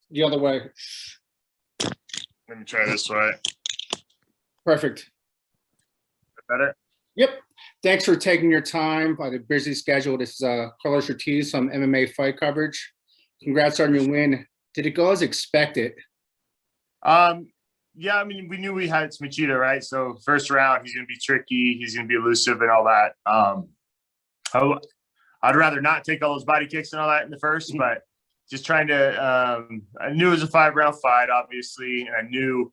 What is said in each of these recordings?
The other way. Let me try this way. Perfect. Better? Yep. Thanks for taking your time by the busy schedule. This is Carlos Ortiz on MMA fight coverage. Congrats on your win. Did it go as expected? Yeah, I mean, we knew we had Machida, right? So first round, he's going to be tricky. He's going to be elusive and all that. I'd rather not take all those body kicks and all that in the first, but just trying to I knew it was a 5-round fight, obviously, and I knew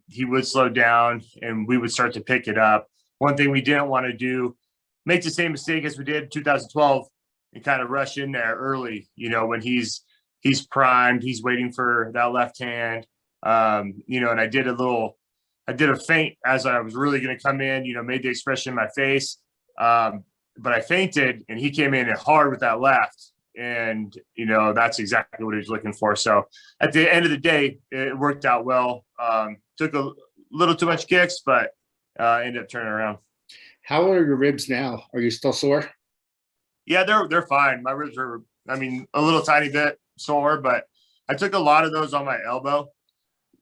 he would slow down and we would start to pick it up. One thing we didn't want to do, make the same mistake as we did in 2012 and kind of rush in there early, when he's primed, he's waiting for that left hand. And I did a feint as I was really going to come in, made the expression in my face. But I feinted and he came in hard with that left. And, that's exactly what he was looking for. So at the end of the day, it worked out well. Took a little too much kicks, but ended up turning around. How are your ribs now? Are you still sore? Yeah, they're fine. My ribs are, a little tiny bit sore, but I took a lot of those on my elbow,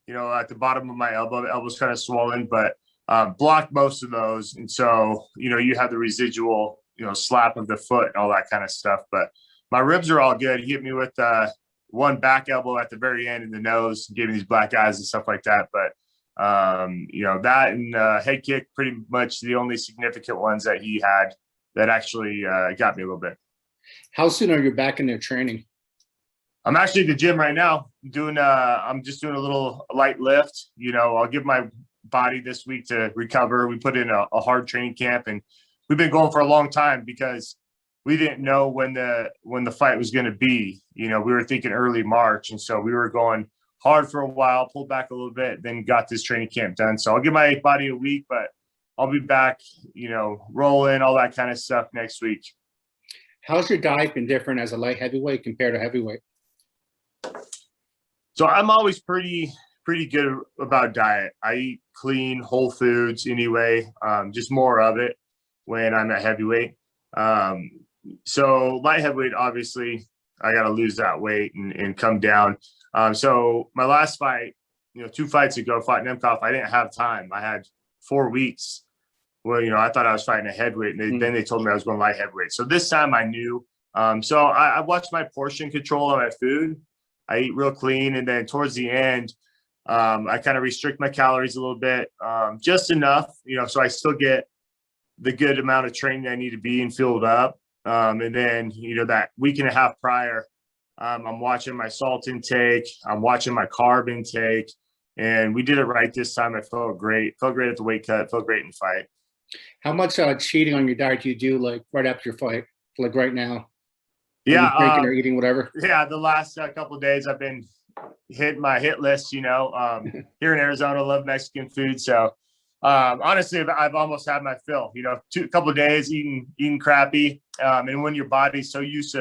at the bottom of my elbow. The elbow's kind of swollen, but blocked most of those. And so, you have the residual, slap of the foot and all that kind of stuff. But my ribs are all good. He hit me with one back elbow at the very end in the nose, gave me these black eyes and stuff like that. But, that and head kick, pretty much the only significant ones that he had that actually got me a little bit. How soon are you back in their training? I'm actually at the gym right now I'm just doing a little light lift. I'll give my body this week to recover. We put in a hard training camp and we've been going for a long time because we didn't know when the fight was going to be. We were thinking early March. And so we were going hard for a while, pulled back a little bit, then got this training camp done. So I'll give my body a week, but I'll be back, rolling, all that kind of stuff next week. How's your diet been different as a light heavyweight compared to heavyweight? So I'm always pretty good about diet. I eat clean, whole foods anyway, just more of it when I'm at heavyweight. So light heavyweight, obviously, I got to lose that weight and come down. So my last fight, 2 fights ago, fought Nemkov, I didn't have time. I had 4 weeks where, I thought I was fighting a heavyweight, and then they told me I was going light heavyweight. So this time I knew. So I watched my portion control on my food. I eat real clean. And then towards the end, I kind of restrict my calories a little bit, just enough, so I still get the good amount of training I need to be and filled up. And then, that week and a half prior, I'm watching my salt intake. I'm watching my carb intake. And we did it right this time. I felt great. Felt great at the weight cut. Felt great in the fight. How much cheating on your diet do you do, like right after your fight, like right now? Yeah, drinking or eating, whatever. Yeah, the last couple of days I've been hitting my hit list. Here in Arizona, I love Mexican food, so honestly, I've almost had my fill. A couple of days eating crappy, and when your body's so used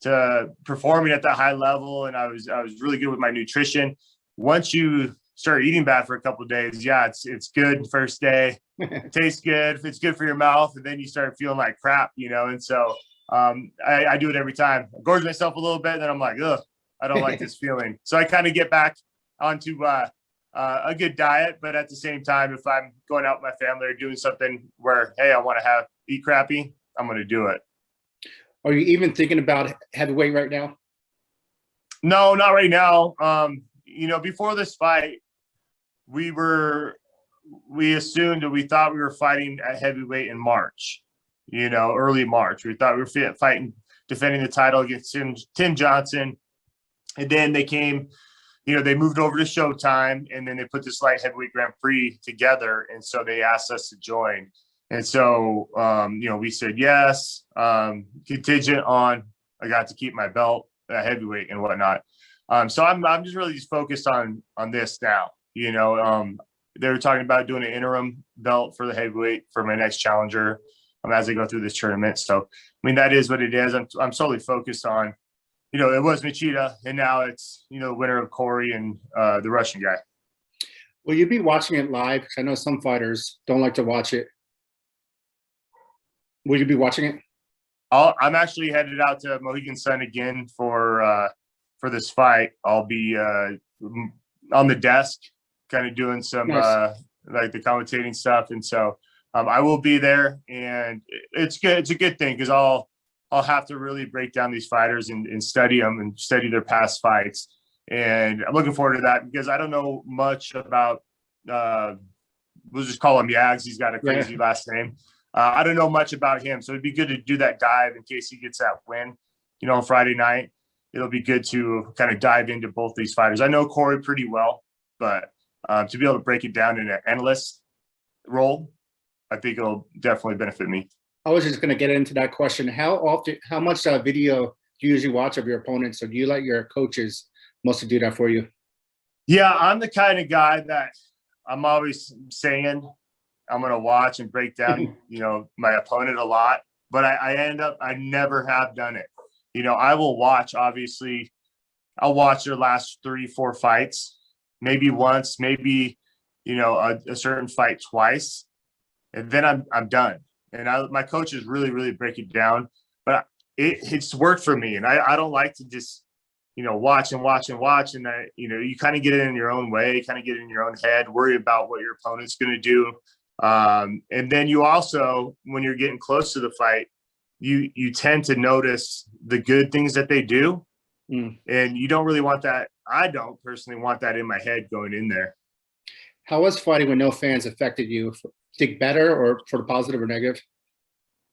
to performing at that high level, and I was really good with my nutrition. Once you start eating bad for a couple of days, yeah, it's good first day, it tastes good, it's good for your mouth, and then you start feeling like crap, and so. I do it every time. I gorge myself a little bit, and then I'm like, ugh, I don't like this feeling. So I kind of get back onto a good diet, but at the same time, if I'm going out with my family or doing something where, hey, I want to eat crappy, I'm going to do it. Are you even thinking about heavyweight right now? No, not right now. Before this fight, we assumed that we thought we were fighting at heavyweight in March. Early March. We thought we were fighting, defending the title against Tim Johnson. And then they came, they moved over to Showtime, and then they put this light heavyweight Grand Prix together. And so they asked us to join. And so, we said yes, contingent on I got to keep my belt at heavyweight and whatnot. So I'm just really focused on this now. They were talking about doing an interim belt for the heavyweight for my next challenger. As I go through this tournament. So, that is what it is. I'm solely focused on, it was Machida, and now it's, the winner of Corey and the Russian guy. Will you be watching it live? Because I know some fighters don't like to watch it. Will you be watching it? I'm actually headed out to Mohegan Sun again for for this fight, I'll be on the desk, kind of doing some Nice. like the commentating stuff, and so I will be there, and it's good. It's a good thing because I'll have to really break down these fighters and study them and study their past fights, and I'm looking forward to that because I don't know much about. We'll just call him Yags. He's got a crazy last name. I don't know much about him, so it'd be good to do that dive in case he gets that win, on Friday night. It'll be good to kind of dive into both these fighters. I know Corey pretty well, but to be able to break it down in an analyst role, I think it'll definitely benefit me. I was just going to get into that question. How much video do you usually watch of your opponents, or do you let your coaches mostly do that for you? Yeah, I'm the kind of guy that I'm always saying I'm going to watch and break down, my opponent a lot, but I never have done it. I will watch, obviously, I'll watch their last 3-4 fights, maybe once, maybe, a certain fight twice, and then I'm done. And my coaches really, really break it down, but it's worked for me. And I don't like to just, watch and watch and watch. And you kind of get it in your own way, kind of get it in your own head, worry about what your opponent's going to do. And then you also, when you're getting close to the fight, you tend to notice the good things that they do. And you don't really want that. I don't personally want that in my head going in there. How was fighting with no fans affected you? Think better or for the positive or negative?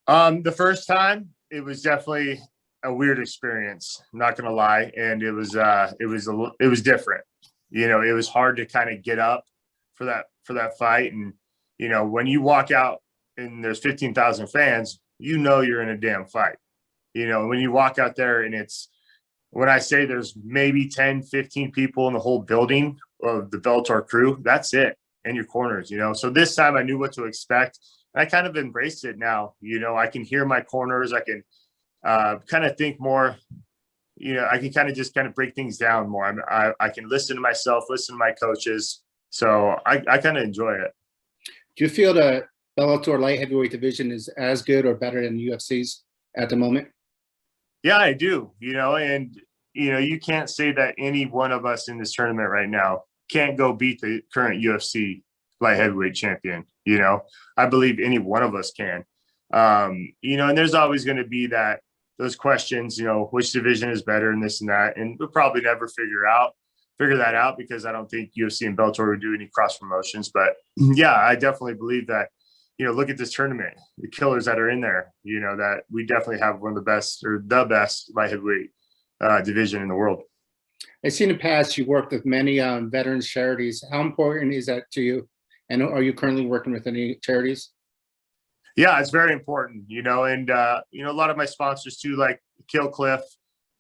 The first time, it was definitely a weird experience. I'm not gonna lie, and it was different. It was hard to kind of get up for that fight, and when you walk out and there's 15,000 fans, you're in a damn fight. When you walk out there and when I say there's maybe 10, 15 people in the whole building of the Bellator crew, that's it. And your corners, So this time I knew what to expect. And I kind of embraced it now. I can hear my corners. I can kind of think more, I can kind of just kind of break things down more. I can listen to myself, listen to my coaches. So I kind of enjoy it. Do you feel the Bellator light heavyweight division is as good or better than UFC's at the moment? Yeah, I do, and, you can't say that any one of us in this tournament right now can't go beat the current UFC light heavyweight champion. I believe any one of us can. And there's always going to be those questions, which division is better and this and that. And we'll probably never figure that out because I don't think UFC and Bellator would do any cross promotions. But yeah, I definitely believe that, look at this tournament, the killers that are in there, that we definitely have one of the best or the best light heavyweight division in the world. I've seen in the past you worked with many veterans charities. How important is that to you? And are you currently working with any charities? Yeah, it's very important, and a lot of my sponsors too, like Kill Cliff,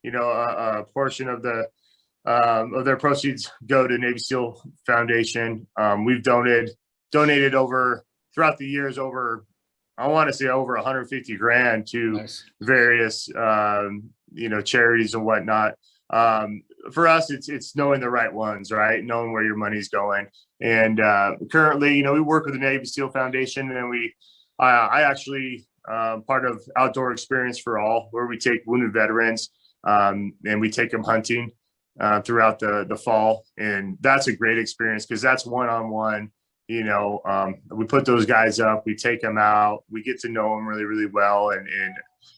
a portion of their proceeds go to Navy SEAL Foundation. We've donated over throughout the years I want to say over 150 grand to Nice. various charities and whatnot. For us, it's knowing the right ones, right? Knowing where your money's going. And currently, we work with the Navy SEAL Foundation, and I actually part of Outdoor Experience for All, where we take wounded veterans and we take them hunting throughout the fall, and that's a great experience because that's one-on-one. We put those guys up, we take them out, we get to know them really, really well, and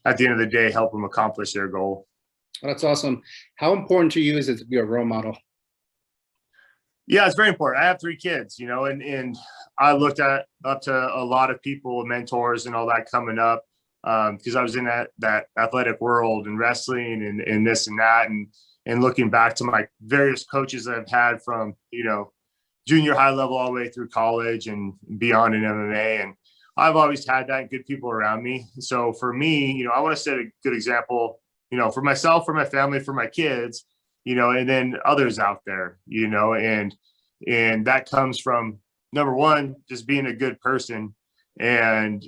at the end of the day, help them accomplish their goal. Well, that's awesome. How important to you is it to be a role model? Yeah, it's very important. I have 3 kids, and I looked up to a lot of people, mentors and all that coming up because I was in that athletic world and wrestling and this and that, and looking back to my various coaches that I've had from, junior high level all the way through college and beyond in MMA. And I've always had that good people around me. So for me, I want to set a good example, for myself, for my family, for my kids, and then others out there, and that comes from number one, just being a good person and,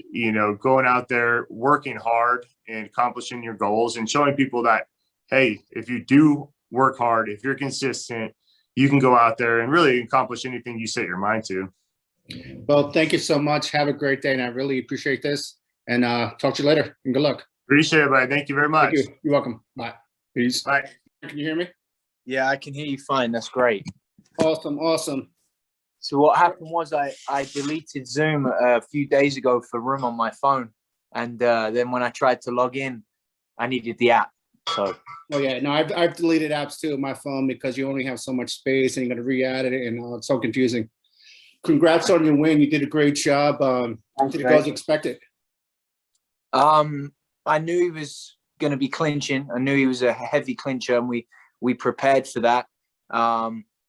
going out there, working hard and accomplishing your goals and showing people that, hey, if you do work hard, if you're consistent, you can go out there and really accomplish anything you set your mind to. Well, thank you so much. Have a great day. And I really appreciate this. And talk to you later. And good luck. Appreciate it, buddy. Thank you very much. Thank you. You're welcome. Bye. Peace. Bye. Can you hear me? Yeah, I can hear you fine. That's great. Awesome, awesome. So what happened was I deleted Zoom a few days ago for room on my phone. And then when I tried to log in, I needed the app. So. Oh yeah, no, I've deleted apps too on my phone because you only have so much space and you got to re-add it, and it's so confusing. Congrats on your win. You did a great job. Did it go as expected? I knew he was going to be clinching. I knew he was a heavy clincher, and we prepared for that.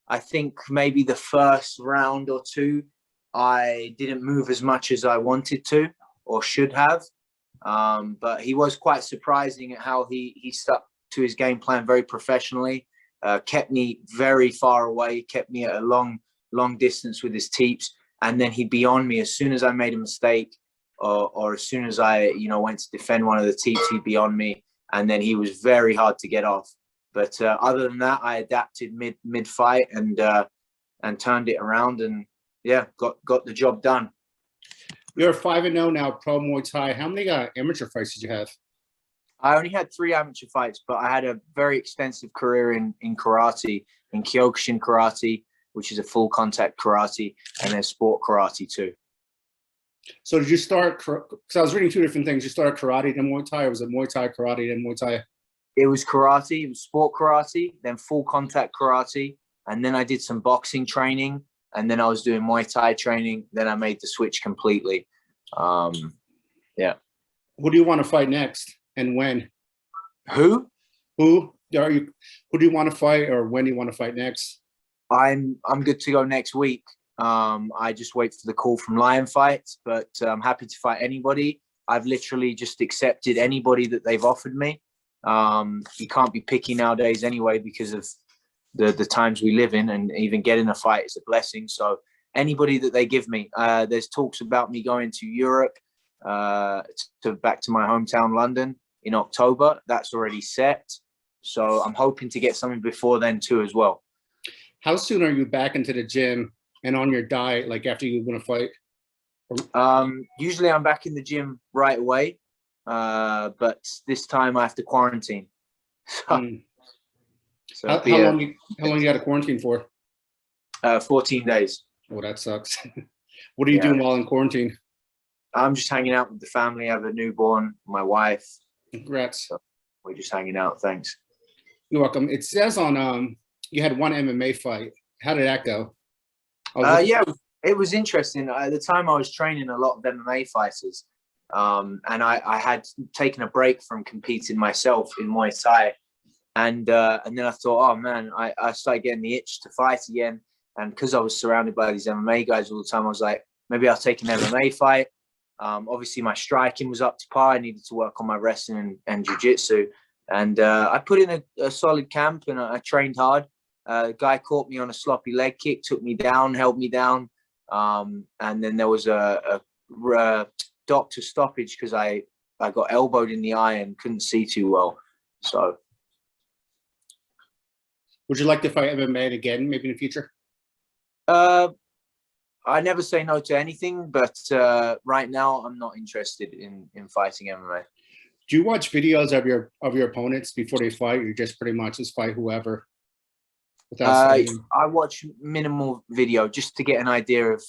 I think maybe the first round or two, I didn't move as much as I wanted to or should have. But he was quite surprising at how he stuck to his game plan very professionally, kept me very far away, kept me at a long distance with his teeps, and then he'd be on me as soon as I made a mistake or as soon as I went to defend one of the teeps, he'd be on me, and then he was very hard to get off. But other than that, I adapted mid fight and turned it around, and yeah, got the job done. You're 5-0 now, pro Muay Thai. How many amateur fights did you have? I only had 3 amateur fights, but I had a very extensive career in karate, in Kyokushin karate, which is a full contact karate, and then sport karate too. So did you start, because I was reading 2 different things. You started karate, then Muay Thai, or was it Muay Thai, karate, then Muay Thai? It was karate, it was sport karate, then full contact karate, and then I did some boxing training, and then I was doing Muay Thai training. Then I made the switch completely. Yeah. Who do you want to fight next, and when? Who do you want to fight, or when do you want to fight next? I'm good to go next week. I just wait for the call from Lyon Fights, but I'm happy to fight anybody. I've literally just accepted anybody that they've offered me. You can't be picky nowadays anyway because of the times we live in, and even getting a fight is a blessing. So anybody that they give me, there's talks about me going to Europe, back to my hometown, London, in October. That's already set. So I'm hoping to get something before then too as well. How soon are you back into the gym and on your diet, like after you win a fight? Usually I'm back in the gym right away. But this time I have to quarantine. So how long you got to quarantine for? 14 days. Well, that sucks. What are you doing while in quarantine? I'm just hanging out with the family. I have a newborn, my wife. Congrats. So we're just hanging out. Thanks. You're welcome. It says on you had 1 MMA fight. How did that go? Yeah, it was interesting. At the time I was training a lot of MMA fighters. And I had taken a break from competing myself in Muay Thai, and then I thought, oh man, I started getting the itch to fight again, and because I was surrounded by these MMA guys all the time, I was like, maybe I'll take an MMA fight. Obviously my striking was up to par. I needed to work on my wrestling and jiu-jitsu, and I put in a solid camp, and I trained hard. A guy caught me on a sloppy leg kick, took me down, held me down, and then there was a doctor stoppage because I got elbowed in the eye and couldn't see too well. So would you like to fight MMA again, maybe in the future? I never say no to anything, but right now I'm not interested in fighting MMA. Do you watch videos of your opponents before they fight, or you just pretty much just fight whoever? I watch minimal video just to get an idea of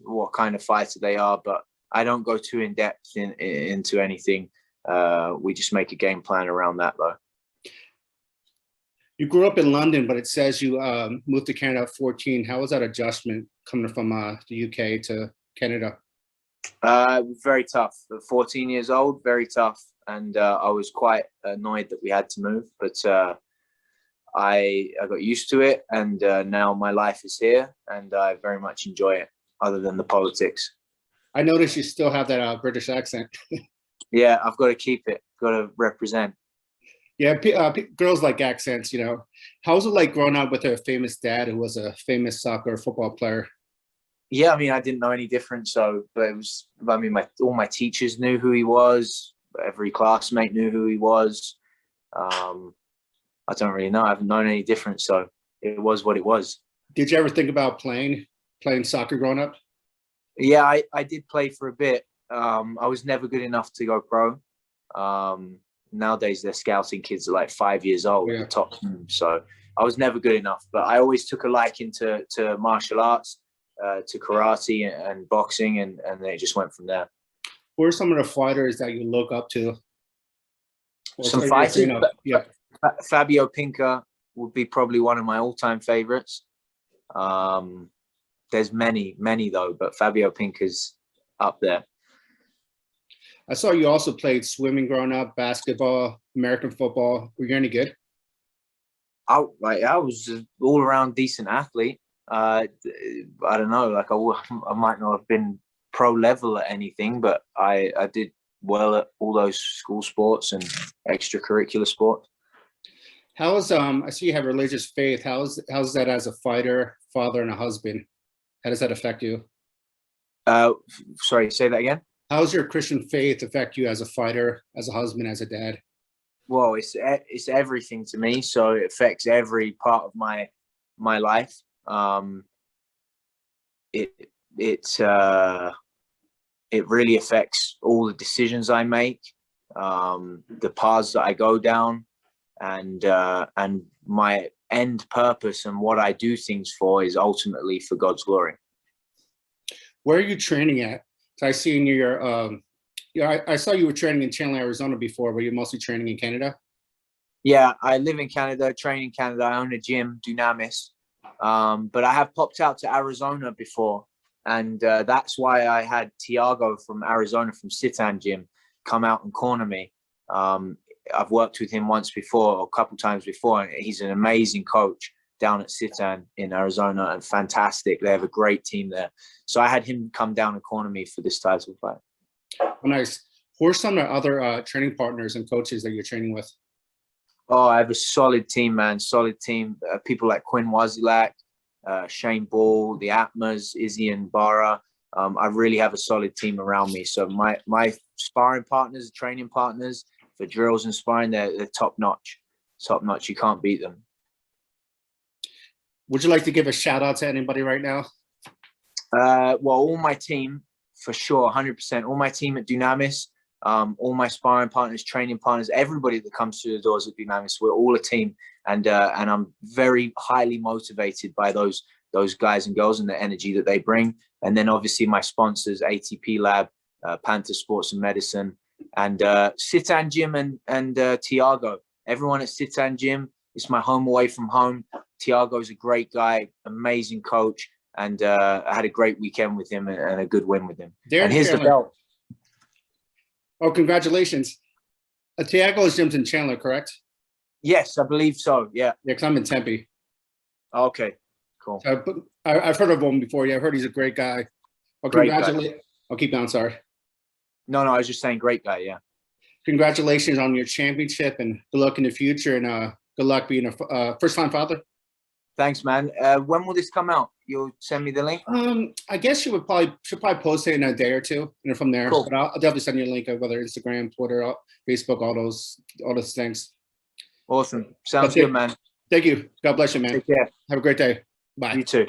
what kind of fighter they are, but I don't go too in depth into anything. We just make a game plan around that, though. You grew up in London, but it says you moved to Canada at 14. How was that adjustment coming from the UK to Canada? Very tough. At 14 years old, very tough, and I was quite annoyed that we had to move, but I got used to it, and now my life is here, and I very much enjoy it. Other than the politics. I noticed you still have that British accent. Yeah, I've got to keep it. Got to represent. Yeah, girls like accents, How was it like growing up with a famous dad who was a famous soccer football player? Yeah, I mean, I didn't know any different. But it was, I mean, all my teachers knew who he was. Every classmate knew who he was. I don't really know. I haven't known any different. So it was what it was. Did you ever think about playing soccer growing up? Yeah, I did play for a bit. I was never good enough to go pro. nowadays they're scouting kids at like 5 years old, Yeah. the top team. So I was never good enough, but I always took a liking to martial arts, to karate and boxing, and then it just went from there. Who are some of the fighters that you look up to? Some fighters, yeah. Fabio Pinca would be probably one of my all-time favorites. There's many though, but Fabio Pinca's up there. I saw you also played swimming growing up, basketball, American football. Were you any good? I was an all-around decent athlete. I don't know, like I might not have been pro level at anything, but I did well at all those school sports and extracurricular sports. How is I see you have religious faith. How's that as a fighter, father, and a husband? How does that affect you? Sorry, say that again. How does your Christian faith affect you as a fighter, as a husband, as a dad? Well, it's everything to me, so it affects every part of my life. It really affects all the decisions I make, the paths that I go down, and my end purpose and what I do things for is ultimately for God's glory. Where are you training at? So I see in your, I saw you were training in Chandler, Arizona before. Were you mostly training in Canada? Yeah, I live in Canada, train in Canada. I own a gym, Dunamis. But I have popped out to Arizona before. And that's why I had Tiago from Arizona, from Sitan Gym, come out and corner me. I've worked with him once before, or a couple times before, and he's an amazing coach down at Sitan in Arizona, and fantastic. They have a great team there. So I had him come down and corner me for this title fight. Oh, nice. Who are some of the other training partners and coaches that you're training with? Oh, I have a solid team, man. Solid team. People like Quinn Wazilak, Shane Ball, the Atmas, Izzy and Barra. I really have a solid team around me. So my sparring partners, training partners for drills and sparring, they're top notch. Top notch. You can't beat them. Would you like to give a shout out to anybody right now? Well, all my team, for sure, 100%. All my team at Dunamis, all my sparring partners, training partners, everybody that comes through the doors at Dunamis, we're all a team. And I'm very highly motivated by those guys and girls and the energy that they bring. And then obviously my sponsors, ATP Lab, Panther Sports and Medicine, and Sitan Gym and Tiago. Everyone at Sitan Gym, it's my home away from home. Tiago's a great guy, amazing coach. And I had a great weekend with him and a good win with him. And here's the belt. Oh, congratulations. Tiago's gym's in Chandler, correct? Yes, I believe so. Yeah. Yeah, because I'm in Tempe. Okay, cool. So I've heard of him before. Yeah, I've heard he's a great guy. Well, congratulations. I'll keep going, sorry. No, I was just saying great guy, yeah. Congratulations on your championship and good luck in the future, and good luck being a first-time father. Thanks, man. When will this come out? You'll send me the link? I guess should probably post it in a day or two, and from there. Cool. But I'll definitely send you a link of whether Instagram, Twitter, Facebook, all those things. Awesome. Sounds good, man. Thank you. God bless you, man. Take care. Have a great day. Bye. You too.